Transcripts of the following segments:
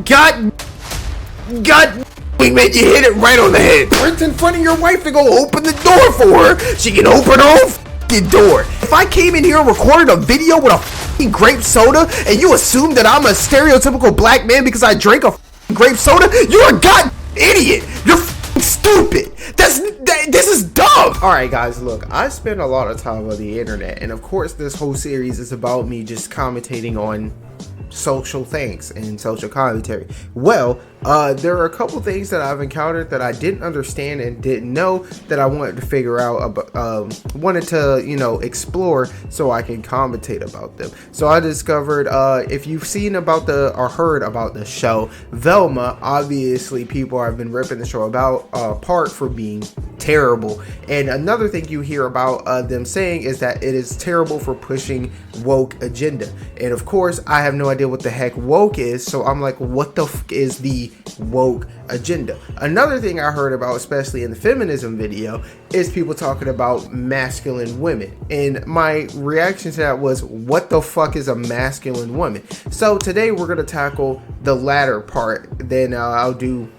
God, man, you hit it right on the head. Sprint in front of your wife to go open the door for her. She can open her own f***ing door. If I came in here and recorded a video with a f***ing grape soda and you assume that I'm a stereotypical black man because I drank a f***ing grape soda, you're a god idiot. You're f***ing stupid. This is dumb. Alright guys, look, I spend a lot of time on the internet, and of course this whole series is about me just commentating on social things and social commentary. Well, there are a couple things that I've encountered that I didn't understand and didn't know that I wanted to figure out about, wanted to, you know, explore so I can commentate about them. So I discovered, if you've seen about or heard about the show Velma, obviously people have been ripping the show apart for being terrible. And another thing you hear about them saying is that it is terrible for pushing woke agenda. And of course, I have no idea what the heck woke is, so I'm like, what the f is the woke agenda? Another thing I heard about, especially in the feminism video, is people talking about masculine women, and my reaction to that was, what the fuck is a masculine woman? So today we're going to tackle the latter part, then I'll do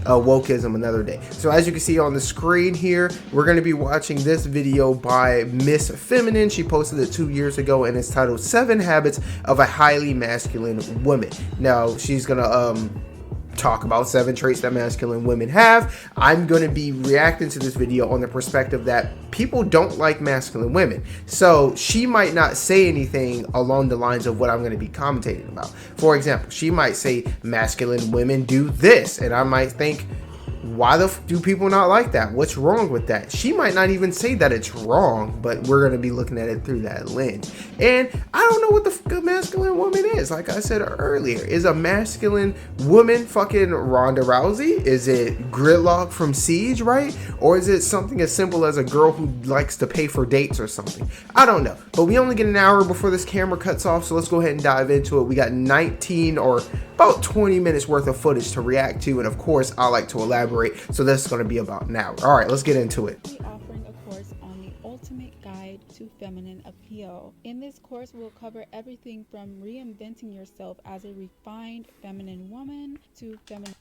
wokeism another day. So as you can see on the screen here, we're going to be watching this video by Miss Feminine. She posted it 2 years ago and it's titled 7 Habits of a Highly Masculine Woman. Now she's gonna talk about 7 traits that masculine women have. I'm going to be reacting to this video on the perspective that people don't like masculine women. So she might not say anything along the lines of what I'm going to be commentating about. For example, she might say masculine women do this, and I might think, why the f do people not like that? What's wrong with that? She might not even say that it's wrong, but we're going to be looking at it through that lens. And I don't know what the f a masculine woman is. Like I said earlier, is a masculine woman fucking Ronda Rousey? Is it Gridlock from Siege, right? Or is it something as simple as a girl who likes to pay for dates or something? I don't know. But we only get an hour before this camera cuts off, so let's go ahead and dive into it. We got 19 or about 20 minutes worth of footage to react to, and of course I like to elaborate, so this is going to be about an hour. All right, let's get into it. We're offering a course on the ultimate guide to feminine appeal. In this course, we'll cover everything from reinventing yourself as a refined feminine woman to feminine.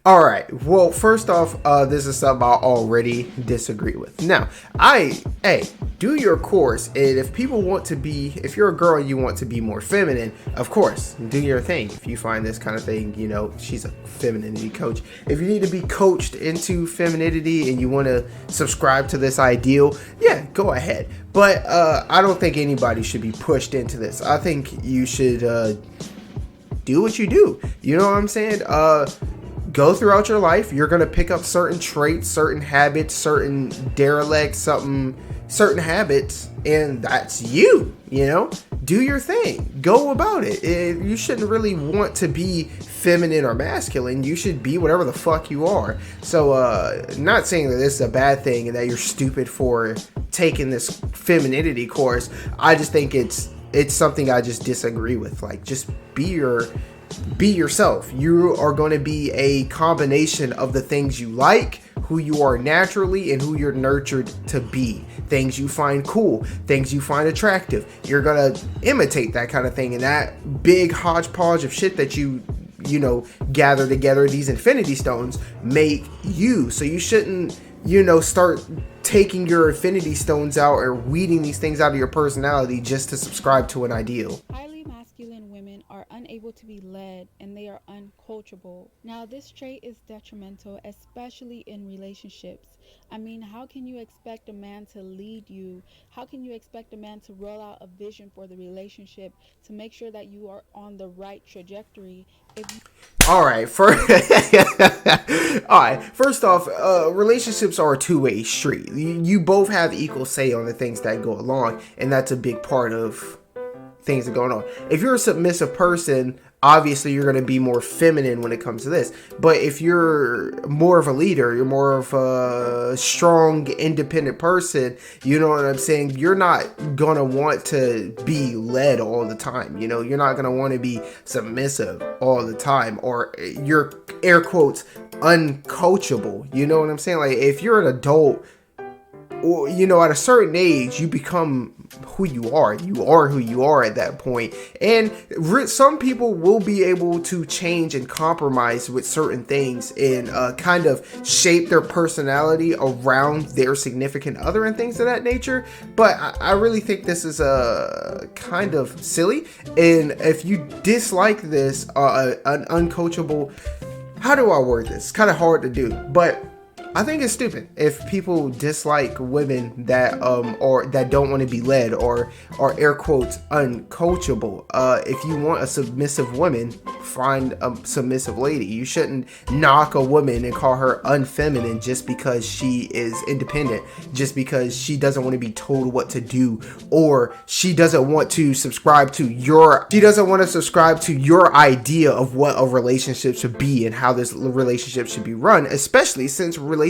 All right, well, first off, this is something I already disagree with. Now, hey, do your course, and if people want to be, if you're a girl and you want to be more feminine, of course, do your thing. If you find this kind of thing, you know, she's a femininity coach. If you need to be coached into femininity and you want to subscribe to this ideal, yeah, go ahead. But I don't think anybody should be pushed into this. I think you should do what you do. You know what I'm saying? Go throughout your life, you're going to pick up certain traits, certain habits, certain derelicts, certain habits, and that's you, you know? Do your thing. Go about it. You shouldn't really want to be feminine or masculine. You should be whatever the fuck you are. So, not saying that this is a bad thing and that you're stupid for taking this femininity course. I just think it's something I just disagree with. Like, just be yourself. You are going to be a combination of the things you like, who you are naturally, and who you're nurtured to be. Things you find cool, things you find attractive. You're going to imitate that kind of thing, and that big hodgepodge of shit that you know, gather together, these infinity stones, make you. So you shouldn't, you know, start taking your infinity stones out or weeding these things out of your personality just to subscribe to an ideal. Highly masculine women are unable to be led, and they are uncoachable. Now, this trait is detrimental, especially in relationships. I mean, how can you expect a man to lead you? How can you expect a man to roll out a vision for the relationship to make sure that you are on the right trajectory? All right, first off, relationships are a two-way street. You both have equal say on the things that go along, and that's a big part of things that are going on. If you're a submissive person, obviously you're going to be more feminine when it comes to this. But if you're more of a leader, you're more of a strong, independent person, you know what I'm saying? You're not going to want to be led all the time. You know, you're not going to want to be submissive all the time, or you're, air quotes, uncoachable. You know what I'm saying? Like, if you're an adult, or, you know, at a certain age, you become who you are. You are who you are at that point. And some people will be able to change and compromise with certain things and kind of shape their personality around their significant other and things of that nature. But I really think this is kind of silly. And if you dislike this, an uncoachable, how do I word this? It's kind of hard to do, but I think it's stupid if people dislike women that or that don't want to be led or air quotes uncoachable. If you want a submissive woman, find a submissive lady. You shouldn't knock a woman and call her unfeminine just because she is independent, just because she doesn't want to be told what to do, or she doesn't want to subscribe to your idea of what a relationship should be and how this relationship should be run, especially since relationships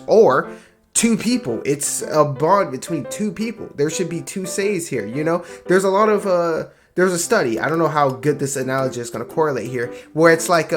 are two people. It's a bond between two people. There should be two says here, you know? There's a lot of there's a study, I don't know how good this analogy is going to correlate here, where it's like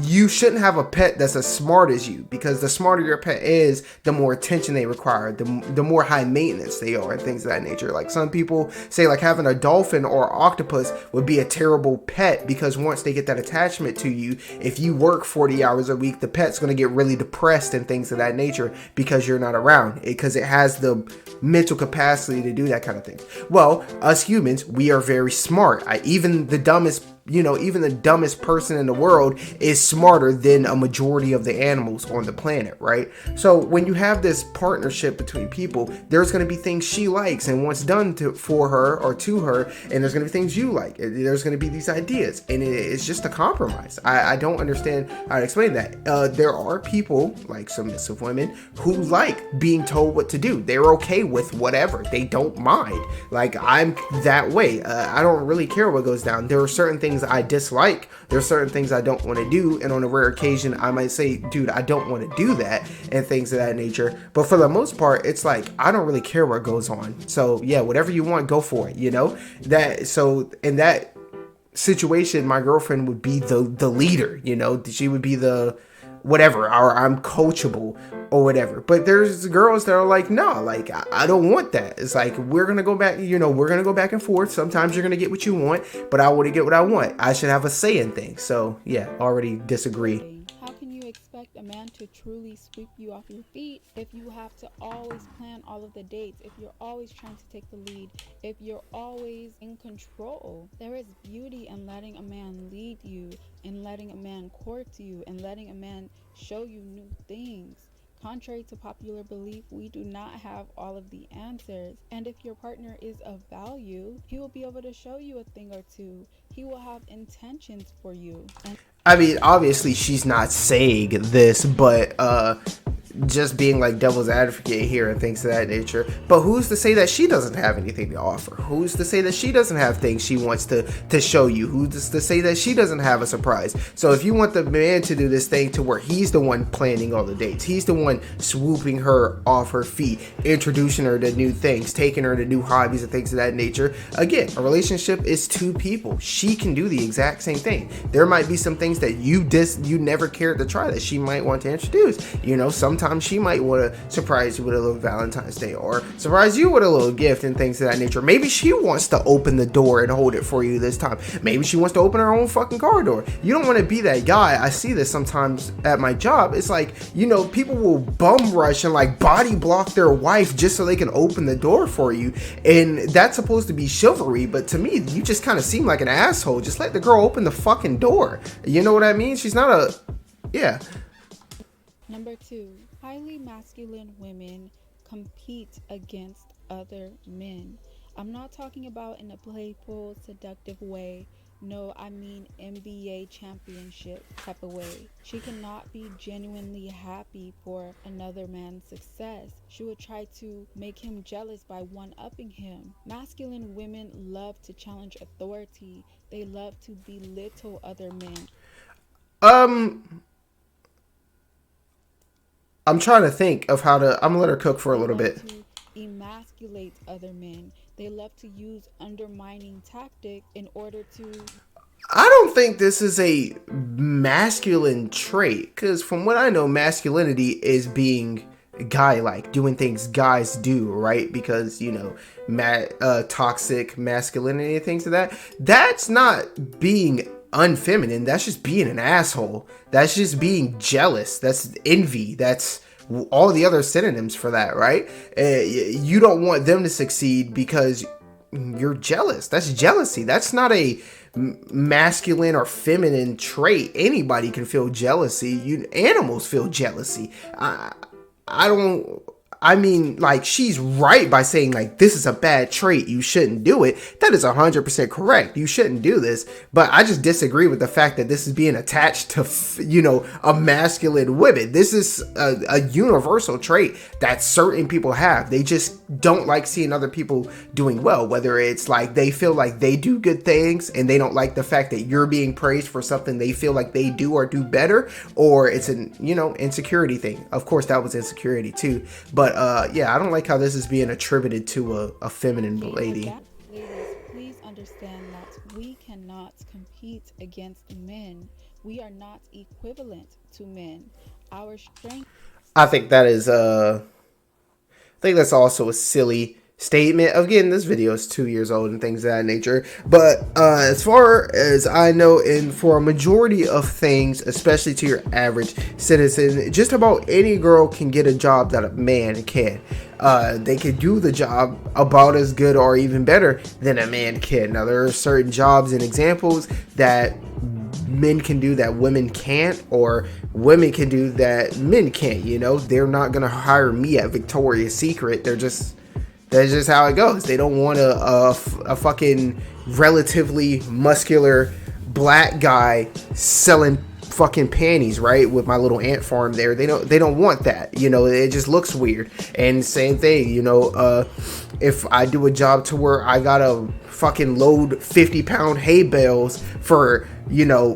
you shouldn't have a pet that's as smart as you, because the smarter your pet is, the more attention they require, the more high maintenance they are, and things of that nature. Like some people say like having a dolphin or octopus would be a terrible pet, because once they get that attachment to you, if you work 40 hours a week, the pet's going to get really depressed and things of that nature because you're not around, because it has the mental capacity to do that kind of thing. Well, us humans, we are very smart. Even the dumbest person in the world is smarter than a majority of the animals on the planet, right? So when you have this partnership between people, there's going to be things she likes and wants done for her or to her, and there's going to be things you like. There's going to be these ideas, and it's just a compromise. I don't understand how to explain that. There are people, like submissive women, who like being told what to do. They're okay with whatever. They don't mind. Like, I'm that way. I don't really care what goes down. There are certain things I dislike. There's certain things I don't want to do, and on a rare occasion I might say, dude, I don't want to do that, and things of that nature. But for the most part, it's like I don't really care what goes on. So yeah, whatever you want, go for it, you know? That, so in that situation, my girlfriend would be the leader, you know? She would be the whatever, or I'm coachable or whatever. But there's girls that are like, no, like I don't want that. It's like, we're gonna go back, we're gonna go back and forth. Sometimes you're gonna get what you want, but I want to get what I want. I should have a say in things. So yeah, already disagree. How can you expect a man to truly sweep you off your feet if you have to always plan all of the dates, if you're always trying to take the lead, if you're always in control? There is beauty in letting a man lead you, in letting a man court you, and letting a man show you new things. Contrary to popular belief, we do not have all of the answers. And if your partner is of value, he will be able to show you a thing or two. He will have intentions for you. I mean, obviously she's not saying this, but just being like devil's advocate here and things of that nature. But who's to say that she doesn't have anything to offer? Who's to say that she doesn't have things she wants to show you? Who's to say that she doesn't have a surprise? So if you want the man to do this thing to where he's the one planning all the dates, he's the one swooping her off her feet, introducing her to new things, taking her to new hobbies and things of that nature. Again, a relationship is two people. She can do the exact same thing. There might be some things that you never cared to try that she might want to introduce. Sometimes she might want to surprise you with a little Valentine's Day, or surprise you with a little gift and things of that nature. Maybe she wants to open the door and hold it for you this time. Maybe she wants to open her own fucking car door. You don't want to be that guy. I see this sometimes at my job. It's like, people will bum rush and like body block their wife just so they can open the door for you. And that's supposed to be chivalry, but to me, you just kind of seem like an asshole. Just let the girl open the fucking door. You know what I mean? She's not a... Yeah. Number 2, highly masculine women compete against other men. I'm not talking about in a playful, seductive way. No, I mean NBA championship type of way. She cannot be genuinely happy for another man's success. She would try to make him jealous by one-upping him. Masculine women love to challenge authority. They love to belittle other men. I'm trying to think of how to... I'm gonna let her cook for a little bit. To emasculate other men. They love to use undermining tactics in order to... I don't think this is a masculine trait, because from what I know, masculinity is being guy like, doing things guys do, right? Because, you know, toxic masculinity and things of that. That's not being unfeminine. That's just being an asshole. That's just being jealous. That's envy. That's all the other synonyms for that, right? You don't want them to succeed because you're jealous. That's jealousy. That's not a masculine or feminine trait. Anybody can feel jealousy. Animals feel jealousy. I mean, like, she's right by saying, like, this is a bad trait, you shouldn't do it. That is 100% correct. You shouldn't do this. But I just disagree with the fact that this is being attached to, you know, a masculine women. This is a universal trait that certain people have. They just don't like seeing other people doing well, whether it's like they feel like they do good things and they don't like the fact that you're being praised for something they feel like they do or do better, or it's an, you know, insecurity thing. Of course, that was insecurity too. But yeah, I don't like how this is being attributed to a feminine lady. Ladies, please understand that we cannot compete against men. We are not equivalent to men. Our strength. I think that is I think that's also a silly statement. Again, this video is 2 years old and things of that nature. But as far as I know, and for a majority of things, especially to your average citizen, just about any girl can get a job that a man can. They can do the job about as good or even better than a man can. Now, there are certain jobs and examples that men can do that women can't, or women can do that men can't. You know, they're not gonna hire me at Victoria's Secret. That's just how it goes. They don't want a fucking relatively muscular black guy selling fucking panties, right? With my little ant farm there. They don't want that. You know, it just looks weird. And same thing, you know, if I do a job to where I gotta fucking load 50-pound hay bales for, you know,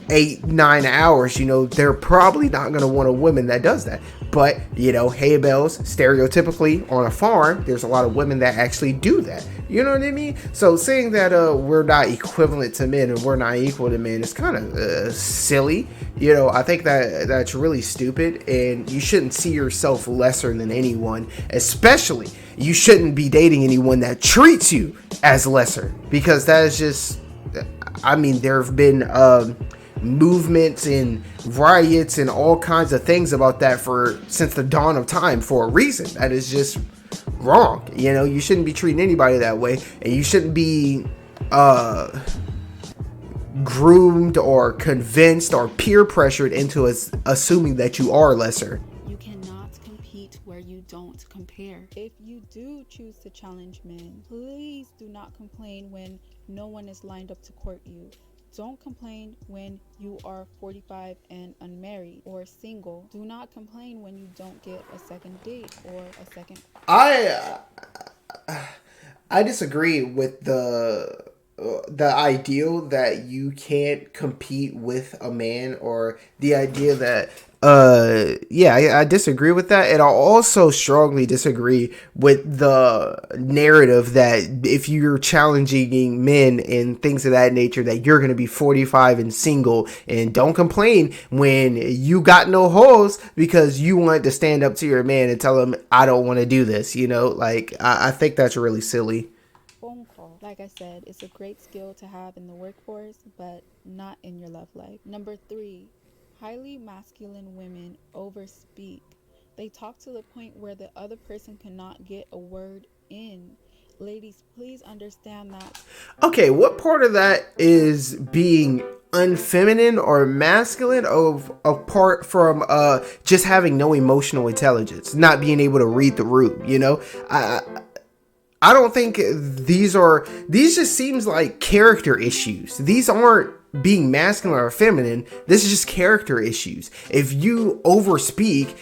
8-9 hours, you know, they're probably not gonna want a woman that does that. But, you know, hay bales, stereotypically on a farm, there's a lot of women that actually do that. You know what I mean? So saying that we're not equivalent to men and we're not equal to men is kind of silly. You know, I think that's really stupid, and you shouldn't see yourself lesser than anyone. Especially, you shouldn't be dating anyone that treats you as lesser, because that is just, I mean, there have been movements and riots and all kinds of things about that since the dawn of time for a reason. That is just wrong. You know, you shouldn't be treating anybody that way, and you shouldn't be groomed or convinced or peer pressured into assuming that you are lesser. You cannot compete where you don't compare. If you do choose to challenge men, please do not complain when no one is lined up to court you. Don't complain when you are 45 and unmarried or single. Do not complain when you don't get a second date or a second. I disagree with the ideal that you can't compete with a man, or the idea that I disagree with that. And I also strongly disagree with the narrative that if you're challenging men and things of that nature, that you're going to be 45 and single and don't complain when you got no hoes because you want to stand up to your man and tell him, I don't want to do this. You know, like, I think that's really silly. Phone call. Like I said, it's a great skill to have in the workforce, but not in your love life. Number 3. Highly masculine women overspeak. They talk to the point where the other person cannot get a word in. Ladies, please understand that. Okay, what part of that is being unfeminine or masculine apart from just having no emotional intelligence, not being able to read the room, you know? I don't think these just seems like character issues. These aren't being masculine or feminine. This is just character issues. If you overspeak,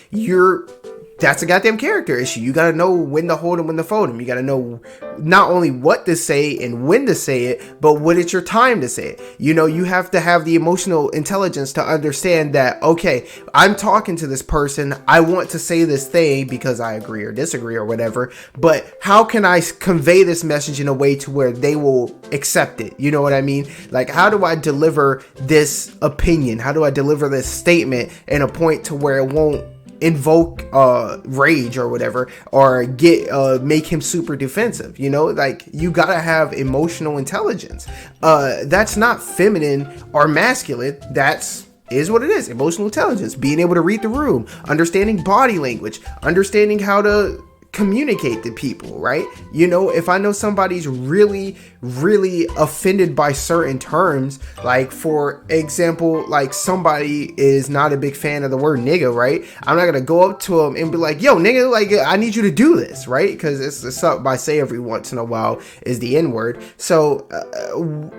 that's a goddamn character issue. You gotta know when to hold him, when to fold him. You gotta know not only what to say and when to say it, but when it's your time to say it. You know, you have to have the emotional intelligence to understand that, okay, I'm talking to this person. I want to say this thing because I agree or disagree or whatever, but how can I convey this message in a way to where they will accept it? You know what I mean? Like, how do I deliver this opinion? How do I deliver this statement in a point to where it won't invoke rage or whatever, or make him super defensive. You know, like, you gotta have emotional intelligence. That's not feminine or masculine. That's is what it is. Emotional intelligence, being able to read the room, understanding body language, understanding how to communicate to people, right? You know, if I know somebody's really offended by certain terms, like for example, like somebody is not a big fan of the word nigga, right? I'm not gonna go up to them and be like, yo nigga, like, I need you to do this, right? Because it's something I say every once in a while is the N-word. So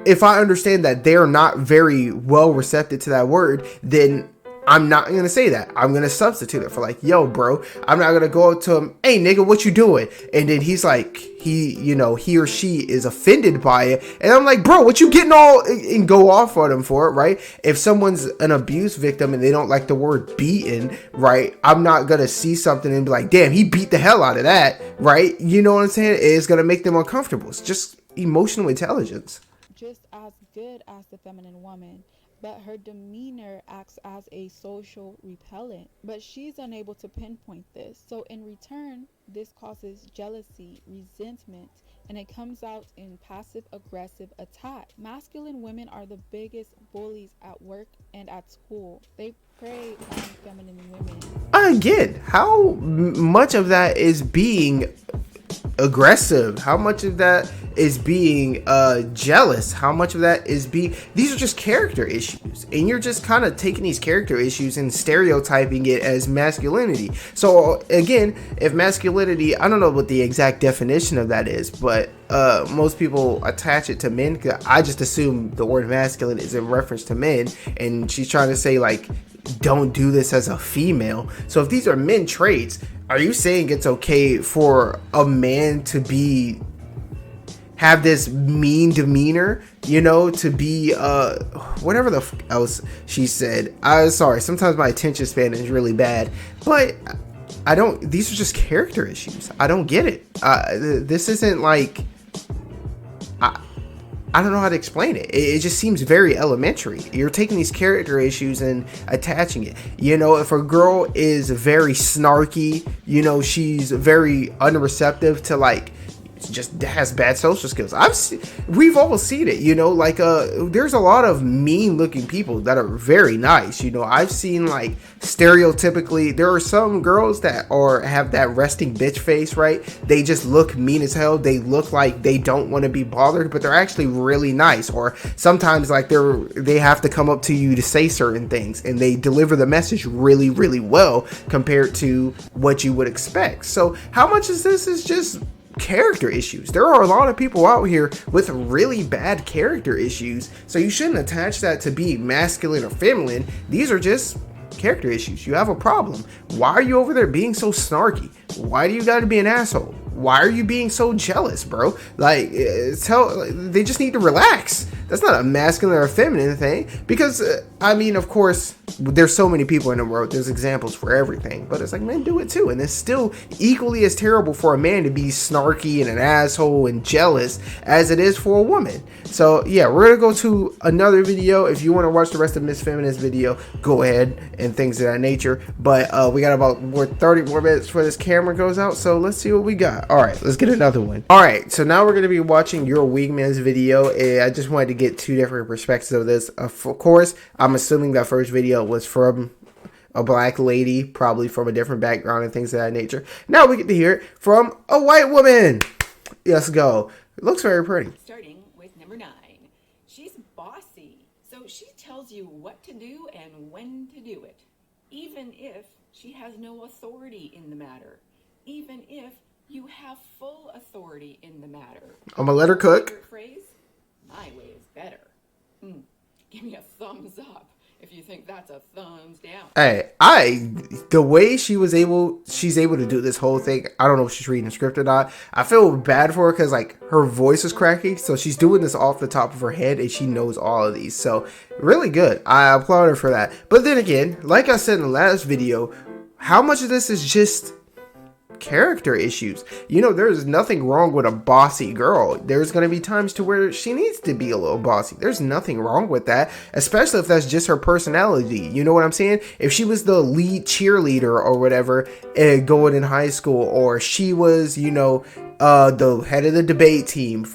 if I understand that they're not very well receptive to that word, then I'm not going to say that. I'm going to substitute it for like, yo, bro. I'm not going to go up to him, hey, nigga, what you doing? And then he's like, he or she is offended by it. And I'm like, bro, what you getting all and go off on them for it, right? If someone's an abuse victim and they don't like the word beaten, right? I'm not going to see something and be like, damn, he beat the hell out of that, right? You know what I'm saying? It's going to make them uncomfortable. It's just emotional intelligence. Just as good as the feminine woman, but her demeanor acts as a social repellent. But she's unable to pinpoint this. So in return, this causes jealousy, resentment, and it comes out in passive aggressive attack. Masculine women are the biggest bullies at work and at school. They prey on feminine women. Again, how much of that is being aggressive? How much of that is being jealous? How much of that is these are just character issues, and you're just kind of taking these character issues and stereotyping it as masculinity. So again, if masculinity, I don't know what the exact definition of that is, but most people attach it to men. I just assume the word masculine is in reference to men, and she's trying to say like, don't do this as a female. So if these are men traits, are you saying it's okay for a man to have this mean demeanor, you know, to be whatever the else she said? Sorry, sometimes my attention span is really bad, but these are just character issues. I don't get it. This isn't like, I don't know how to explain it. It just seems very elementary. You're taking these character issues and attaching it. You know, if a girl is very snarky, you know, she's very unreceptive to like, just has bad social skills. We've all seen it, you know, like there's a lot of mean looking people that are very nice. You know, I've seen like stereotypically, there are some girls that have that resting bitch face, right? They just look mean as hell. They look like they don't want to be bothered, but they're actually really nice. Or sometimes like they have to come up to you to say certain things, and they deliver the message really, really well compared to what you would expect. So how much of this is just character issues? There are a lot of people out here with really bad character issues, so you shouldn't attach that to be masculine or feminine. These are just character issues. You have a problem. Why are you over there being so snarky? Why do you gotta be an asshole? Why are you being so jealous, bro? Like, they just need to relax. That's not a masculine or a feminine thing. Because, I mean, of course, there's so many people in the world. There's examples for everything. But it's like, men do it too. And it's still equally as terrible for a man to be snarky and an asshole and jealous as it is for a woman. So, yeah, we're going to go to another video. If you want to watch the rest of Miss Feminist video, go ahead, and things of that nature. But we got about 30 more minutes before this camera goes out. So let's see what we got. All right, let's get another one. All right, so now we're going to be watching your wingman's video. I just wanted to get two different perspectives of this. Of course, I'm assuming that first video was from a black lady, probably from a different background and things of that nature. Now we get to hear it from a white woman. Let's go. It looks very pretty. Starting with number 9. She's bossy, so she tells you what to do and when to do it, even if she has no authority in the matter, even if you have full authority in the matter. I'm gonna let her cook. Favorite phrase? My way is better. Give me a thumbs up if you think that's a thumbs down. Hey, the way she's able to do this whole thing, I don't know if she's reading the script or not. I feel bad for her because like her voice is cracking, so she's doing this off the top of her head and she knows all of these. So really good. I applaud her for that. But then again, like I said in the last video, how much of this is just character issues. You know, there's nothing wrong with a bossy girl. There's going to be times to where she needs to be a little bossy. There's nothing wrong with that, especially if that's just her personality. You know what I'm saying? If she was the lead cheerleader or whatever going in high school, or she was, you know, the head of the debate team,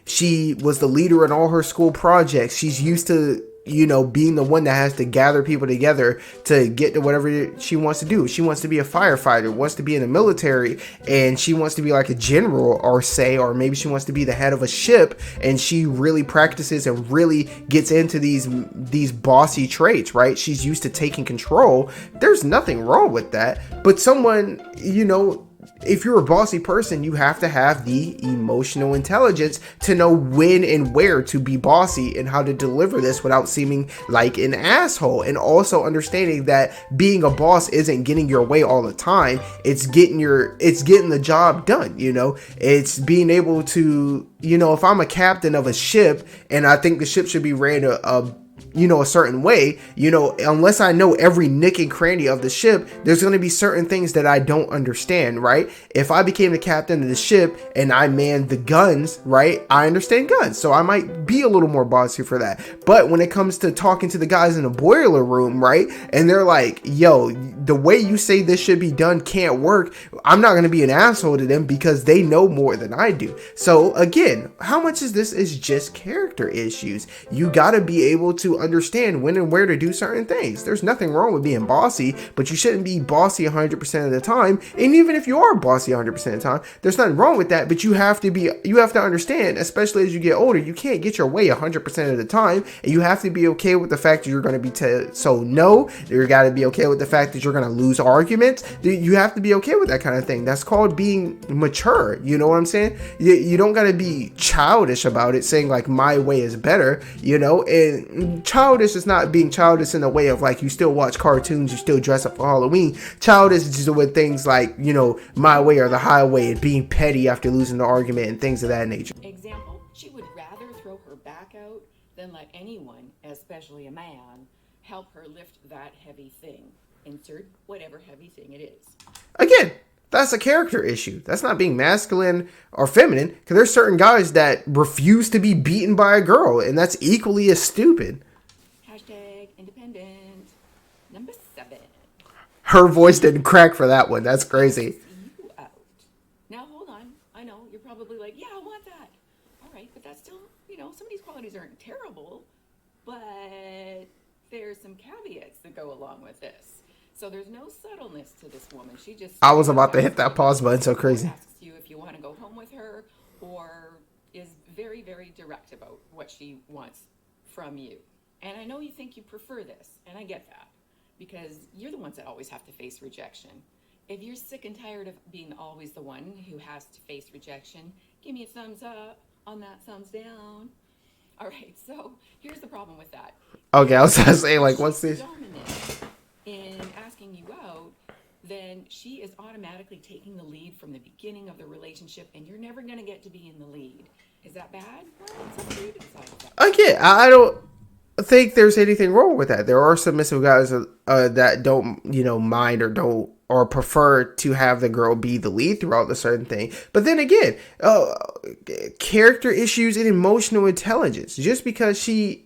she was the leader in all her school projects. She's used to, you know, being the one that has to gather people together to get to whatever she wants to do. She wants to be a firefighter, wants to be in the military, and she wants to be like a general, or maybe she wants to be the head of a ship, and she really practices and really gets into these bossy traits, right? She's used to taking control. There's nothing wrong with that. But someone, you know, if you're a bossy person, you have to have the emotional intelligence to know when and where to be bossy and how to deliver this without seeming like an asshole. And also understanding that being a boss isn't getting your way all the time. It's getting the job done. You know, it's being able to, you know, if I'm a captain of a ship and I think the ship should be ran a certain way, you know, unless I know every nick and cranny of the ship, there's going to be certain things that I don't understand, right? If I became the captain of the ship and I manned the guns, right, I understand guns, so I might be a little more bossy for that. But when it comes to talking to the guys in the boiler room, right, and they're like, yo, the way you say this should be done can't work, I'm not going to be an asshole to them because they know more than I do. So again, how much of this is just character issues? You got to be able to understand when and where to do certain things. There's nothing wrong with being bossy, but you shouldn't be bossy 100% of the time. And even if you are bossy 100% of the time, there's nothing wrong with that, but you have to understand, especially as you get older, you can't get your way 100% of the time, and you have to be okay with the fact that you're going to be no. You got to be okay with the fact that you're going to lose arguments. You have to be okay with that kind of thing. That's called being mature. You know what I'm saying? You don't got to be childish about it, saying like my way is better, you know. And childish is not being childish in a way of like you still watch cartoons, you still dress up for Halloween. Childish is just with things like, you know, my way or the highway, and being petty after losing the argument and things of that nature. Example, she would rather throw her back out than let anyone, especially a man, help her lift that heavy thing. Insert whatever heavy thing it is. Again, that's a character issue. That's not being masculine or feminine, because there's certain guys that refuse to be beaten by a girl, and that's equally as stupid. Independent. Number 7. Her voice didn't crack for that one. That's crazy. See you out. Now hold on. I know you're probably like, yeah, I want that. All right, but that's still, you know, some of these qualities aren't terrible, but there's some caveats that go along with this. So there's no subtleness to this woman. She just... I was about to hit that pause button so crazy. Asks you if you want to go home with her, or is very, very direct about what she wants from you. And I know you think you prefer this, and I get that, because you're the ones that always have to face rejection. If you're sick and tired of being always the one who has to face rejection, give me a thumbs up on that thumbs down. All right, so here's the problem with that. Okay, I was going to say, like, what's this? Dominant in asking you out, then she is automatically taking the lead from the beginning of the relationship, and you're never going to get to be in the lead. Is that bad? Well, it's up to you to decide that. Okay, I don't think there's anything wrong with that. There are submissive guys that don't, you know, mind or prefer to have the girl be the lead throughout the certain thing. But then again, character issues and emotional intelligence. Just because she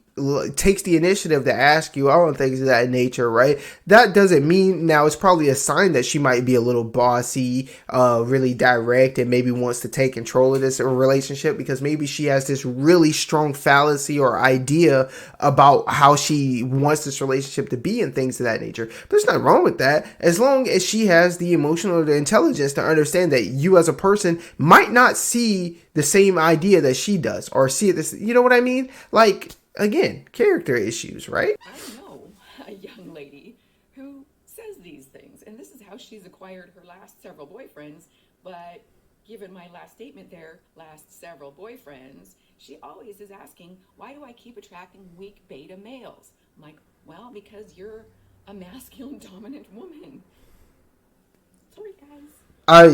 takes the initiative to ask you out and things of that nature, right? That doesn't mean, now it's probably a sign that she might be a little bossy, really direct, and maybe wants to take control of this relationship, because maybe she has this really strong fallacy or idea about how she wants this relationship to be and things of that nature. But there's nothing wrong with that, as long as she has the emotional intelligence to understand that you as a person might not see the same idea that she does, or see this, you know what I mean? Like, again, character issues, right? I know a young lady who says these things, and this is how she's acquired her last several boyfriends. But given my last statement there, last several boyfriends, she always is asking, why do I keep attracting weak beta males? I'm like, well, because you're a masculine dominant woman. Sorry, guys.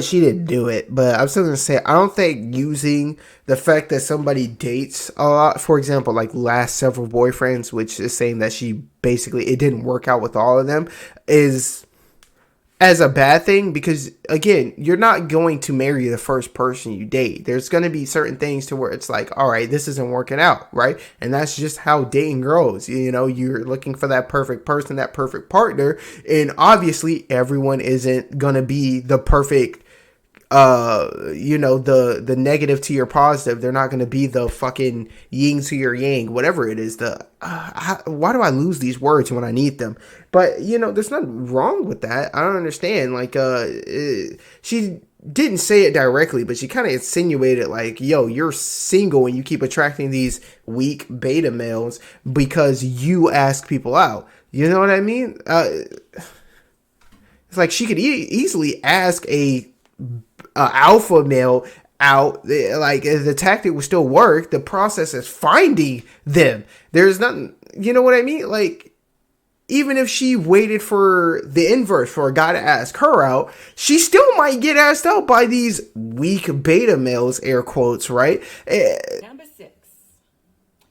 She didn't do it, but I'm still gonna say, I don't think using the fact that somebody dates a lot, for example, like last several boyfriends, which is saying that she basically, it didn't work out with all of them, is as a bad thing, because again, you're not going to marry the first person you date. There's going to be certain things to where it's like, all right, this isn't working out, right? And that's just how dating goes. You know, you're looking for that perfect person, that perfect partner, and obviously everyone isn't going to be the perfect, you know, the negative to your positive. They're not going to be the fucking yin to your yang, whatever it is. Why do I lose these words when I need them? But, you know, there's nothing wrong with that. I don't understand. Like, she didn't say it directly, but she kind of insinuated like, yo, you're single and you keep attracting these weak beta males because you ask people out. You know what I mean? It's like she could easily ask a alpha male out. Like, the tactic would still work. The process is finding them. There's nothing, you know what I mean? Like, even if she waited for the inverse, for a guy to ask her out, she still might get asked out by these weak beta males, air quotes, right? Number 6,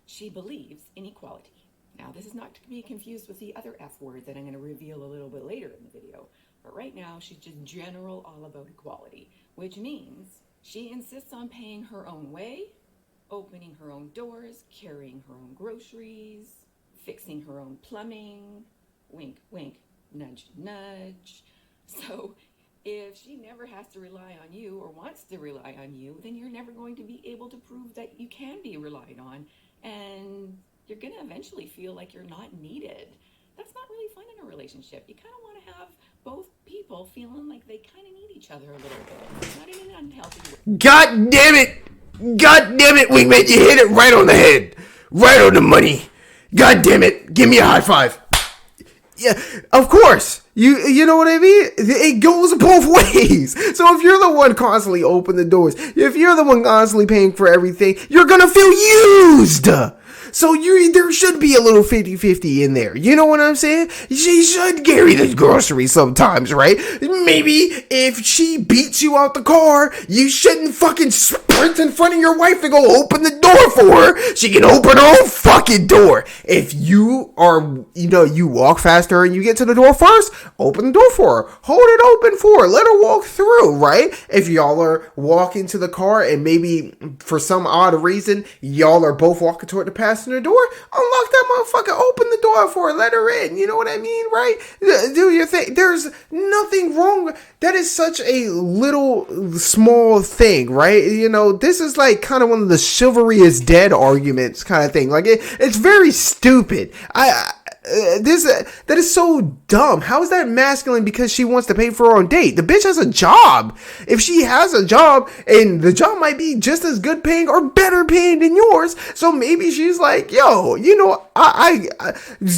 she believes in equality. Now, this is not to be confused with the other F word that I'm going to reveal a little bit later in the video. But right now, she's just general all about equality, which means she insists on paying her own way, opening her own doors, carrying her own groceries, fixing her own plumbing, wink, wink, nudge, nudge. So if she never has to rely on you or wants to rely on you, then you're never going to be able to prove that you can be relied on, and you're going to eventually feel like you're not needed. That's not really fun in a relationship. You kind of want to have both people feeling like they kind of need each other a little bit, not in an unhealthy way. God damn it! God damn it, Wingman, you hit it right on the head. Right on the money. God damn it, give me a high five. Yeah, of course. You know what I mean? It goes both ways. So if you're the one constantly opening the doors, if you're the one constantly paying for everything, you're gonna feel used. So there should be a little 50-50 in there. You know what I'm saying? She should carry the groceries sometimes, right? Maybe if she beats you out the car, you shouldn't fucking sprint in front of your wife and go open the door for her. She can open her own fucking door. If you are, you know, you walk faster and you get to the door first, open the door for her. Hold it open for her. Let her walk through, right? If y'all are walking to the car and maybe for some odd reason, y'all are both walking toward the passenger door, unlock that motherfucker, open the door for her, let her in. You know what I mean, right? Do your thing. There's nothing wrong with that. Is such a little small thing, right? You know, this is like kind of one of the chivalry is dead arguments kind of thing. Like it's very stupid. That is so dumb. How is that masculine because she wants to pay for her own date? The bitch has a job. If she has a job and the job might be just as good paying or better paying than yours, so maybe she's like, yo, you know, I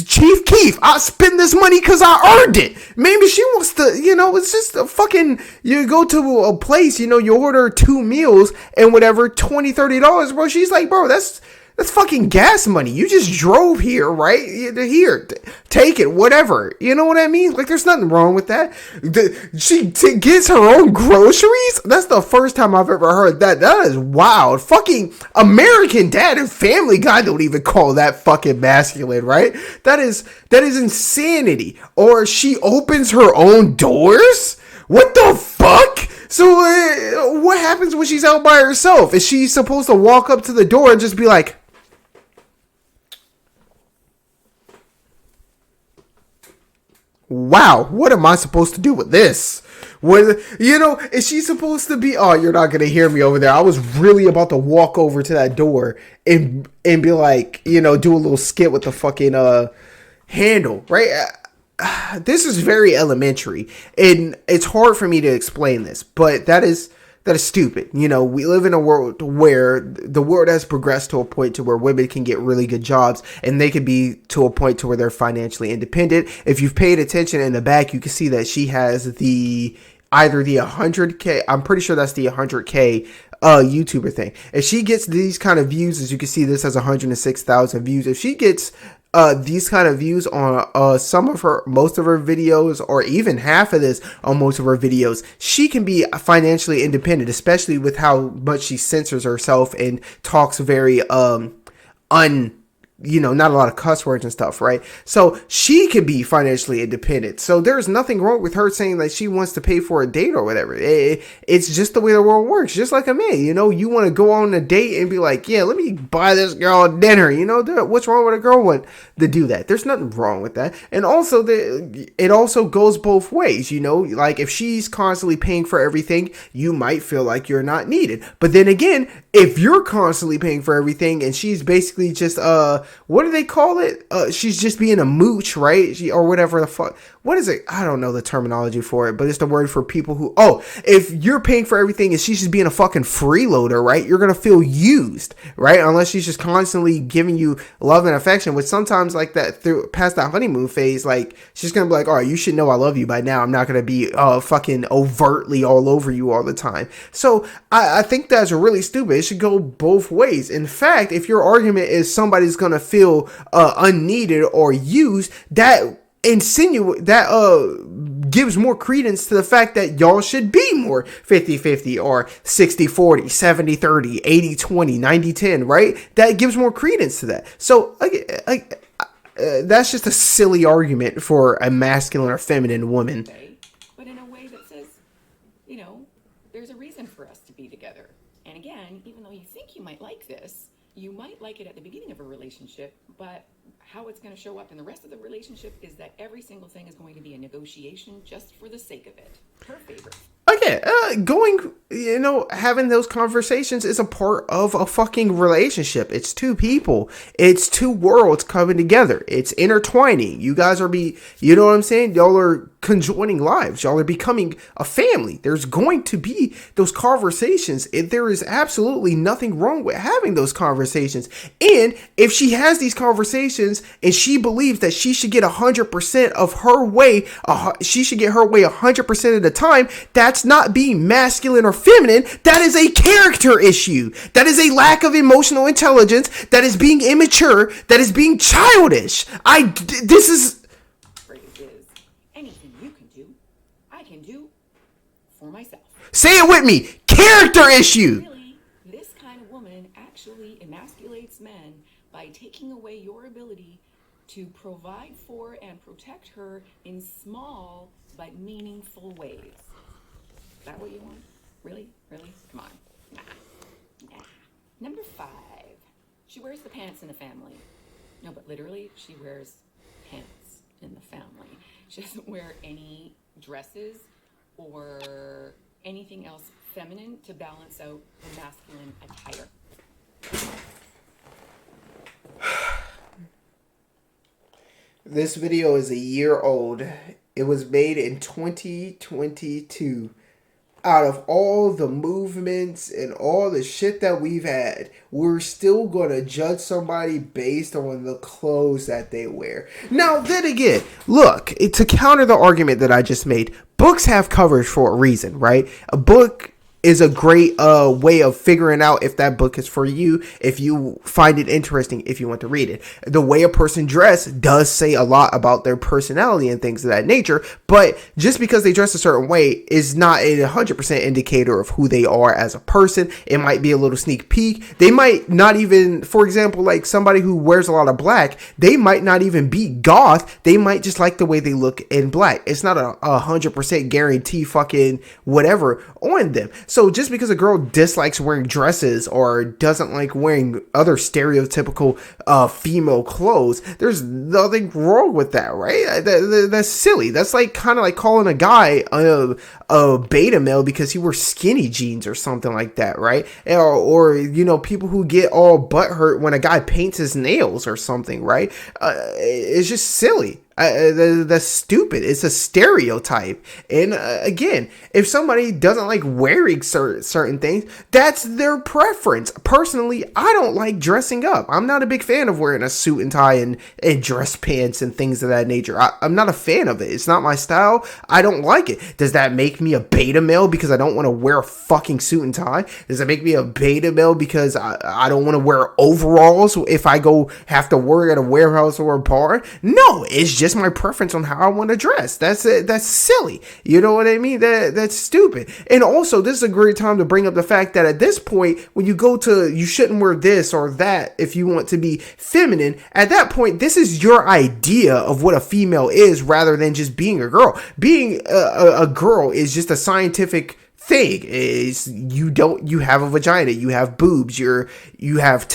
Chief Keef, I spend this money because I earned it. Maybe she wants to, you know, it's just a fucking, you go to a place, you know, you order 2 meals and whatever, $20-$30, bro. She's like, bro, that's fucking gas money. You just drove here, right? Here, take it, whatever. You know what I mean? Like, there's nothing wrong with that. She gets her own groceries? That's the first time I've ever heard that. That is wild. Fucking American Dad and Family Guy don't even call that fucking masculine, right? That is insanity. Or she opens her own doors? What the fuck? So, what happens when she's out by herself? Is she supposed to walk up to the door and just be like, wow, what am I supposed to do with this? What, you know, is she supposed to be, oh, you're not going to hear me over there. I was really about to walk over to that door and be like, you know, do a little skit with the fucking handle, right? This is very elementary, and it's hard for me to explain this, but that is stupid. You know, we live in a world where the world has progressed to a point to where women can get really good jobs, and they can be to a point to where they're financially independent. If you've paid attention in the back, you can see that she has either the 100K, I'm pretty sure that's the 100K YouTuber thing. If she gets these kind of views, as you can see, this has 106,000 views. If she gets these kind of views on most of her videos, or even half of this on most of her videos, she can be financially independent, especially with how much she censors herself and talks very not a lot of cuss words and stuff, right? So she can be financially independent. So there's nothing wrong with her saying that she wants to pay for a date or whatever. It's just the way the world works. Just like a man, you want to go on a date and be like, yeah, let me buy this girl dinner. What's wrong with a girl want to do that? There's nothing wrong with that. And also, it also goes both ways, like if she's constantly paying for everything, you might feel like you're not needed. But then again, if you're constantly paying for everything and she's basically just, what do they call it? She's just being a mooch, right? Or whatever the fuck. What is it? I don't know the terminology for it, but it's the word for people who, if you're paying for everything and she's just being a fucking freeloader, right? You're going to feel used, right? Unless she's just constantly giving you love and affection, which sometimes like that through past that honeymoon phase, like she's going to be like, all right, you should know I love you by now. I'm not going to be fucking overtly all over you all the time. So I think that's really stupid. It should go both ways. In fact, if your argument is somebody's going to feel unneeded or used, that gives more credence to the fact that y'all should be more 50-50 or 60-40, 70-30, 80-20, 90-10, right? That gives more credence to that. So that's just a silly argument for a masculine or feminine woman. But in a way that says, there's a reason for us to be together. And again, even though you think you might like this, you might like it at the beginning of a relationship, but how it's going to show up in the rest of the relationship is that every single thing is going to be a negotiation just for the sake of it. Her favorite. Okay, having those conversations is a part of a fucking relationship. It's two people. It's two worlds coming together. It's intertwining. You guys are you know what I'm saying? Y'all are conjoining lives. Y'all are becoming a family. There's going to be those conversations. There is absolutely nothing wrong with having those conversations. And if she has these conversations and she believes that she should get 100% of her way, she should get her way 100% of the time, that's not being masculine or feminine. That is a character issue. That is a lack of emotional intelligence. That is being immature. That is being childish. This is... Anything you can do, I can do for myself. Say it with me. Character issue. Really, this kind of woman actually emasculates men by taking away your ability to provide for and protect her in small but meaningful ways. Is that what you want? Really? Really? Come on. Nah. Number 5. She wears the pants in the family. No, but literally, she wears pants in the family. She doesn't wear any dresses or anything else feminine to balance out her masculine attire. This video is a year old. It was made in 2022. Out of all the movements and all the shit that we've had, we're still going to judge somebody based on the clothes that they wear. Now, then again, look, to counter the argument that I just made, books have covers for a reason, right? A book is a great way of figuring out if that book is for you, if you find it interesting, if you want to read it. The way a person dress does say a lot about their personality and things of that nature, but just because they dress a certain way is not a 100% indicator of who they are as a person. It might be a little sneak peek. They might not even, for example, like somebody who wears a lot of black, they might not even be goth. They might just like the way they look in black. It's not a 100% guarantee fucking whatever on them. So just because a girl dislikes wearing dresses or doesn't like wearing other stereotypical female clothes, there's nothing wrong with that, right? That's silly. That's like kind of like calling a guy a beta male because he wears skinny jeans or something like that, right? Or people who get all butthurt when a guy paints his nails or something, right? It's just silly. That's stupid. It's a stereotype. And again, if somebody doesn't like wearing certain things, that's their preference. Personally, I don't like dressing up. I'm not a big fan of wearing a suit and tie and dress pants and things of that nature. I'm not a fan of it. It's not my style. I don't like it. Does that make me a beta male because I don't want to wear a fucking suit and tie? Does that make me a beta male because I don't want to wear overalls if I have to work at a warehouse or a bar? No, it's just just my preference on how I want to dress. That's it. That's silly. You know what I mean? That's stupid. And also, this is a great time to bring up the fact that at this point, when you go to, you shouldn't wear this or that if you want to be feminine. At that point, this is your idea of what a female is rather than just being a girl. Being a girl is just a scientific thing. Is you have a vagina, you have boobs, you have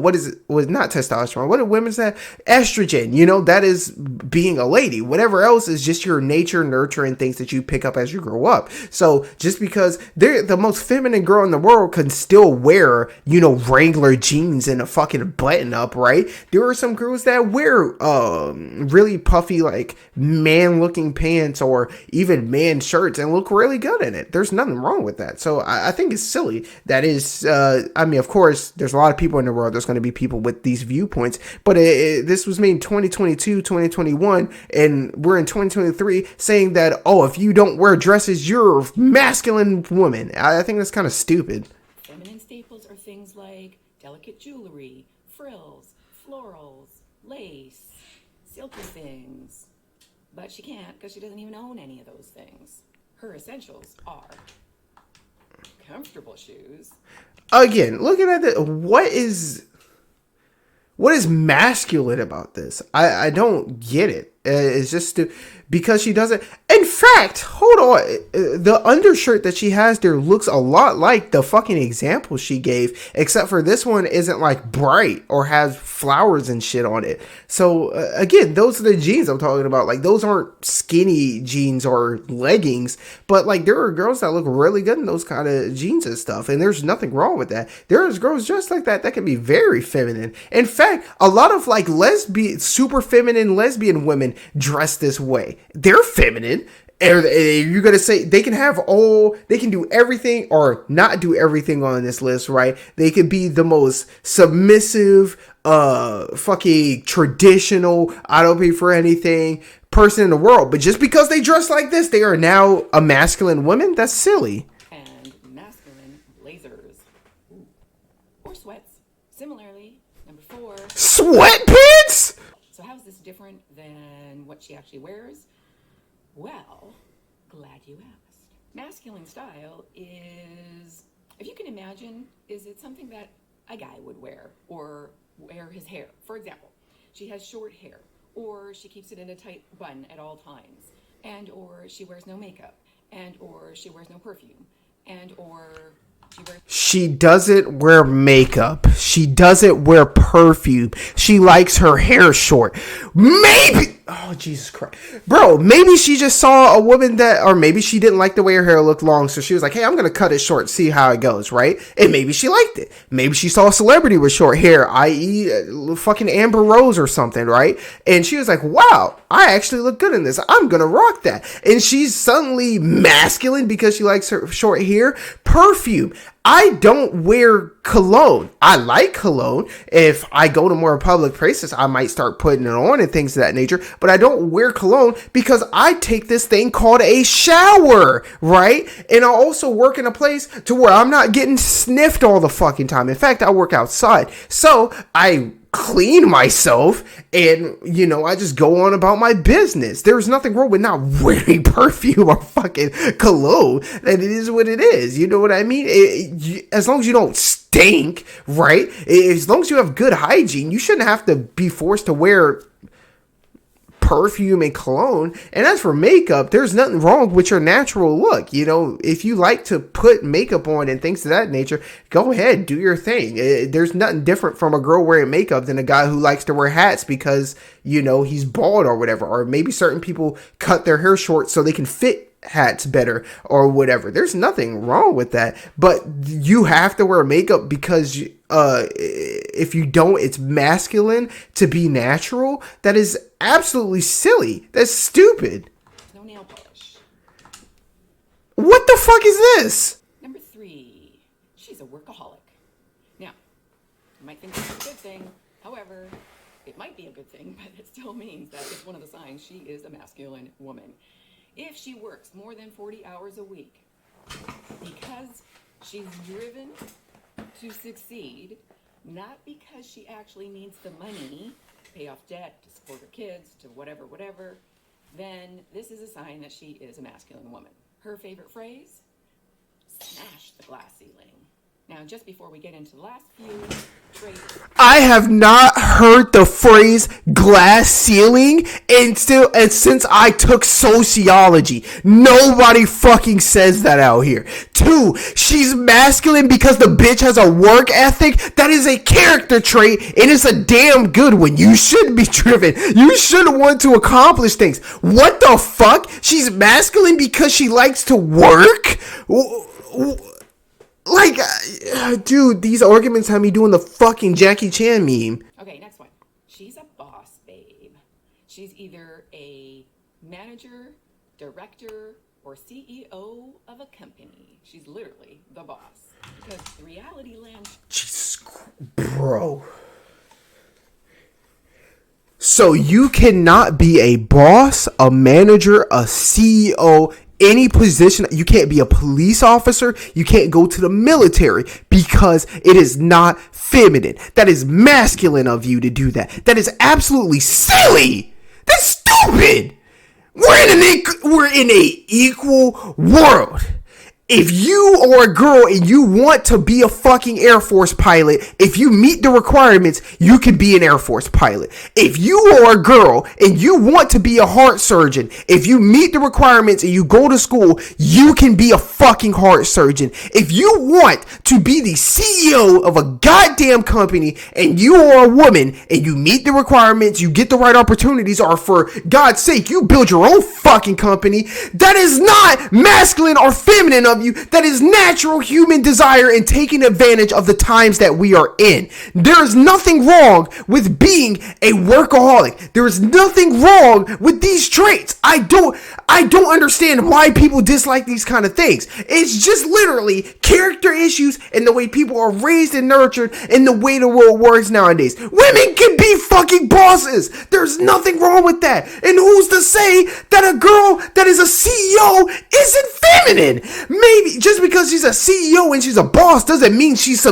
what is it, was not testosterone, what do women say, estrogen, that is being a lady. Whatever else is just your nature, nurture, and things that you pick up as you grow up. So just because they're the most feminine girl in the world can still wear Wrangler jeans and a fucking button up, right? There are some girls that wear really puffy, like man looking pants or even man shirts and look really good in it. There's nothing wrong with that. So I think it's silly. That is, of course, there's a lot of people in the world. There's going to be people with these viewpoints, but this was made in 2022, 2021, and we're in 2023 saying that, oh, if you don't wear dresses, you're a masculine woman. I think that's kind of stupid. Feminine staples are things like delicate jewelry, frills, florals, lace, silky things. But she can't because she doesn't even own any of those things. Her essentials are comfortable shoes. Again, looking at it, what is masculine about this? I don't get it. It's just because she doesn't. In fact, hold on. The undershirt that she has there looks a lot like the fucking example she gave, except for this one isn't like bright or has flowers and shit on it. So again, those are the jeans I'm talking about. Like, those aren't skinny jeans or leggings, but like there are girls that look really good in those kind of jeans and stuff, and there's nothing wrong with that. There's girls just like that can be very feminine. In fact, a lot of like super feminine lesbian women dress this way. They're feminine. Are you gonna say they can do everything or not do everything on this list, right? They could be the most submissive, fucking traditional, I don't pay for anything person in the world, but just because they dress like this, they are now a masculine woman? That's silly. And masculine blazers. Ooh. Or sweats. Similarly, number 4. Sweatpants? So how is this different than what she actually wears? Well, glad you asked. Masculine style is, if you can imagine, is it something that a guy would wear or wear his hair? For example, she has short hair, or she keeps it in a tight bun at all times, and or she wears no makeup, and or she wears no perfume, and or she doesn't wear makeup. She doesn't wear perfume. She likes her hair short. Maybe, oh Jesus Christ, bro, maybe she just saw a woman or maybe she didn't like the way her hair looked long, so she was like, hey, I'm gonna cut it short, see how it goes, right? And maybe she liked it. Maybe she saw a celebrity with short hair, i.e. fucking Amber Rose or something, right? And she was like, wow, I actually look good in this, I'm gonna rock that. And she's suddenly masculine because she likes her short hair. Perfume. I don't wear cologne. I like cologne. If I go to more public places, I might start putting it on and things of that nature. But I don't wear cologne because I take this thing called a shower, right? And I also work in a place to where I'm not getting sniffed all the fucking time. In fact, I work outside. So I clean myself and I just go on about my business. There's nothing wrong with not wearing perfume or fucking cologne. That it is what it is. You know what I mean? As long as you don't stink, right? As long as you have good hygiene, you shouldn't have to be forced to wear perfume and cologne. And as for makeup, there's nothing wrong with your natural look. If you like to put makeup on and things of that nature, go ahead, do your thing. There's nothing different from a girl wearing makeup than a guy who likes to wear hats because he's bald or whatever, or maybe certain people cut their hair short so they can fit hats better or whatever. There's nothing wrong with that, but you have to wear makeup because if you don't, it's masculine to be natural. That is absolutely silly. That's stupid. No nail polish. What the fuck is this? Number 3, she's a workaholic. Now, you might think that's a good thing. However, it might be a good thing, but it still means that it's one of the signs she is a masculine woman. If she works more than 40 hours a week, because she's driven to succeed, not because she actually needs the money, pay off debt, to support her kids, to whatever, then this is a sign that she is a masculine woman. Her favorite phrase? Smash the glass ceiling. Now, just before we get into the last few traits, I have not heard the phrase glass ceiling and since I took sociology. Nobody fucking says that out here. 2, she's masculine because the bitch has a work ethic. That is a character trait, and it's a damn good one. You should be driven. You should want to accomplish things. What the fuck? She's masculine because she likes to work? Like, dude, these arguments have me doing the fucking Jackie Chan meme. Okay, next one. She's a boss babe. She's either a manager, director, or CEO of a company. She's literally the boss. Because the reality land... Jesus Christ, bro. So you cannot be a boss, a manager, a CEO, any position. You can't be a police officer. You can't go to the military because it is not feminine. That is masculine of you to do that. That is absolutely silly. That's stupid. We're in a equal world. If you are a girl and you want to be a fucking Air Force pilot, if you meet the requirements, you can be an Air Force pilot. If you are a girl and you want to be a heart surgeon, if you meet the requirements and you go to school, you can be a fucking heart surgeon. If you want to be the CEO of a goddamn company and you are a woman and you meet the requirements, you get the right opportunities, or for God's sake, you build your own fucking company, that is not masculine or feminine of you. That is natural human desire and taking advantage of the times that we are in. There is nothing wrong with being a workaholic. There is nothing wrong with these traits. I don't understand why people dislike these kind of things. It's just literally character issues and the way people are raised and nurtured and the way the world works nowadays. Women can be fucking bosses. There's nothing wrong with that. And who's to say that a girl that is a CEO isn't feminine? Maybe just because she's a CEO and she's a boss doesn't mean she's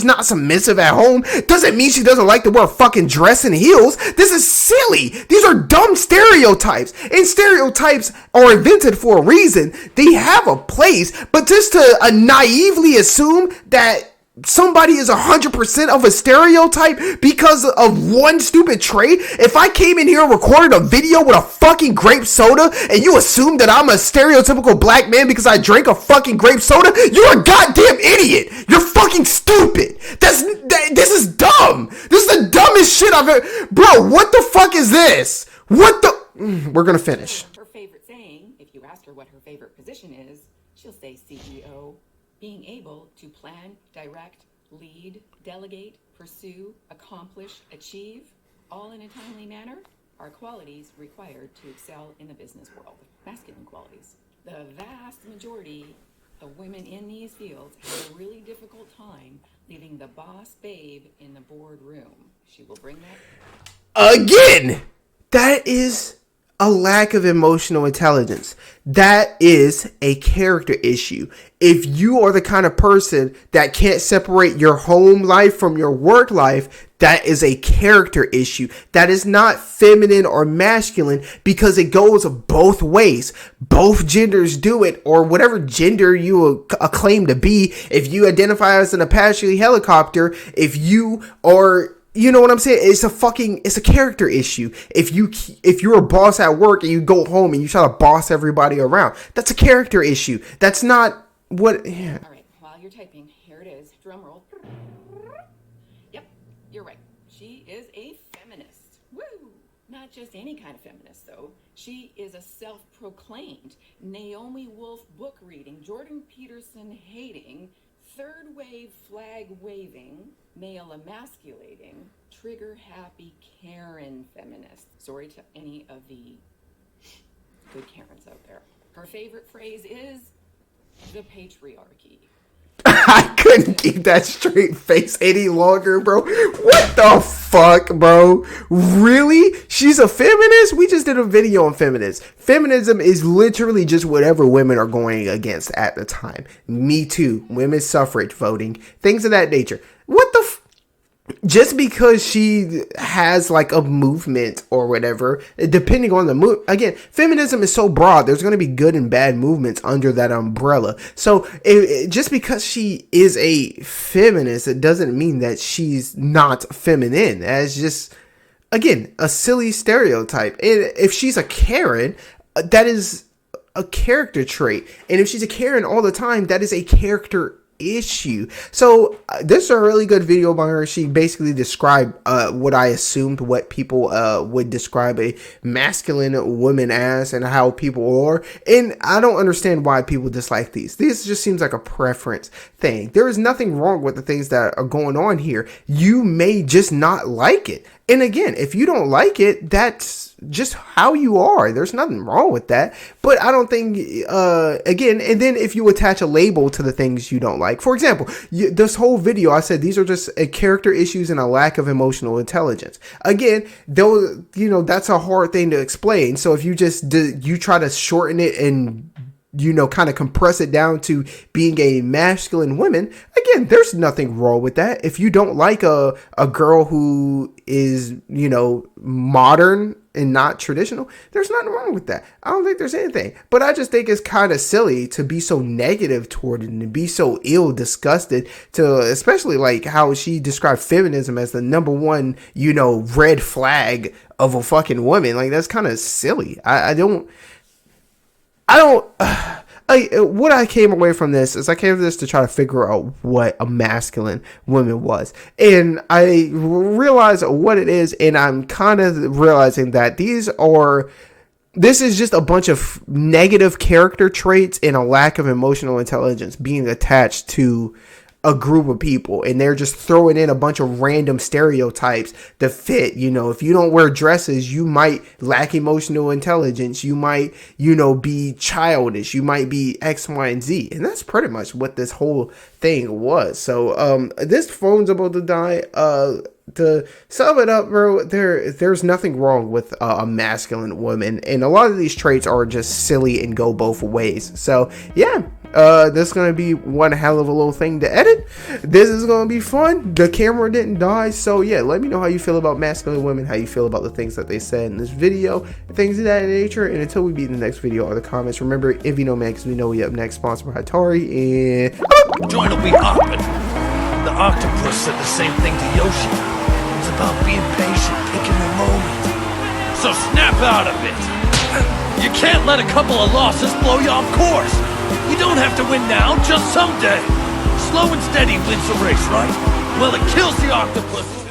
not submissive at home. Doesn't mean she doesn't like to wear a fucking dress and heels. This is silly. These are dumb stereotypes. And stereotypes are invented for a reason. They have a place, but just to naively assume that somebody is 100% of a stereotype because of one stupid trait. If I came in here and recorded a video with a fucking grape soda and you assume that I'm a stereotypical black man because I drank a fucking grape soda, you're a goddamn idiot. You're fucking stupid. This is dumb. This is the dumbest shit I've ever... Bro, what the fuck is this? What the... We're gonna finish. Her favorite saying, if you ask her what her favorite position is, she'll say CEO. Being able to plan, direct, lead, delegate, pursue, accomplish, achieve, all in a timely manner, are qualities required to excel in the business world. Masculine qualities. The vast majority of women in these fields have a really difficult time leaving the boss babe in the boardroom. She will bring that. Again, that is a lack of emotional intelligence. That is a character issue. If you are the kind of person that can't separate your home life from your work life, that is a character issue. That is not feminine or masculine because it goes both ways. Both genders do it, or whatever gender you claim to be. If you identify as an Apache helicopter, if you are... You know what I'm saying? It's a character issue. If you're a boss at work and you go home and you try to boss everybody around, that's a character issue. That's not what... Yeah. All right, while you're typing, here it is. Drum roll. Yep, you're right. She is a feminist. Woo! Not just any kind of feminist, though. She is a self-proclaimed Naomi Wolf book reading, Jordan Peterson hating, third wave flag waving, male emasculating, trigger happy Karen feminist. Sorry to any of the good Karens out there. Her favorite phrase is the patriarchy. I couldn't keep that straight face any longer, bro. What the fuck, bro? Really? She's a feminist? We just did a video on feminism. Feminism is literally just whatever women are going against at the time. Me Too, women's suffrage voting, things of that nature. What the just because she has like a movement or whatever, depending on the move, again, feminism is so broad, there's going to be good and bad movements under that umbrella. So just because she is a feminist, it doesn't mean that she's not feminine. As just, again, a silly stereotype. And if she's a Karen, that is a character trait. And if she's a Karen all the time, that is a character issue. So this is a really good video by her. She basically described what I assumed what people would describe a masculine woman as, and how people are. And I don't understand why people dislike these. This just seems like a preference thing. There is nothing wrong with the things that are going on here. You may just not like it. And again, if you don't like it, that's just how you are. There's nothing wrong with that. But I don't think, again, and then if you attach a label to the things you don't like. For example, this whole video, I said these are just character issues and a lack of emotional intelligence. Again, though, you know, that's a hard thing to explain. So if you just you try to shorten it and, you know, kind of compress it down to being a masculine woman, again, there's nothing wrong with that. If you don't like a girl who is, you know, modern and not traditional, there's nothing wrong with that. I don't think there's anything. But I just think it's kind of silly to be so negative toward it and be so disgusted to, especially like how she described feminism as the number one, you know, red flag of a fucking woman. Like, that's kind of silly. What I came away from this is I came to this to try to figure out what a masculine woman was. And I realized what it is, and I'm kind of realizing that this is just a bunch of negative character traits and a lack of emotional intelligence being attached to a group of people, and they're just throwing in a bunch of random stereotypes that fit. You know, if you don't wear dresses, you might lack emotional intelligence. You might, you know, be childish. You might be X, Y, and Z. And that's pretty much what this whole thing was. So, this phone's about to die. To sum it up, bro, there's nothing wrong with a masculine woman, and a lot of these traits are just silly and go both ways. So, yeah. This is going to be one hell of a little thing to edit. This is going to be fun. The camera didn't die. So yeah, let me know how you feel about masculine women, how you feel about the things that they said in this video, things of that nature. And until we meet in the next video or the comments, remember, if you know man, because we know we up next, sponsored by Atari, and join will be hopping. The octopus said the same thing to Yoshi. It's about being patient, taking the moment. So snap out of it. You can't let a couple of losses blow you off course. You don't have to win now, just someday. Slow and steady wins the race, right? Well, it kills the octopus.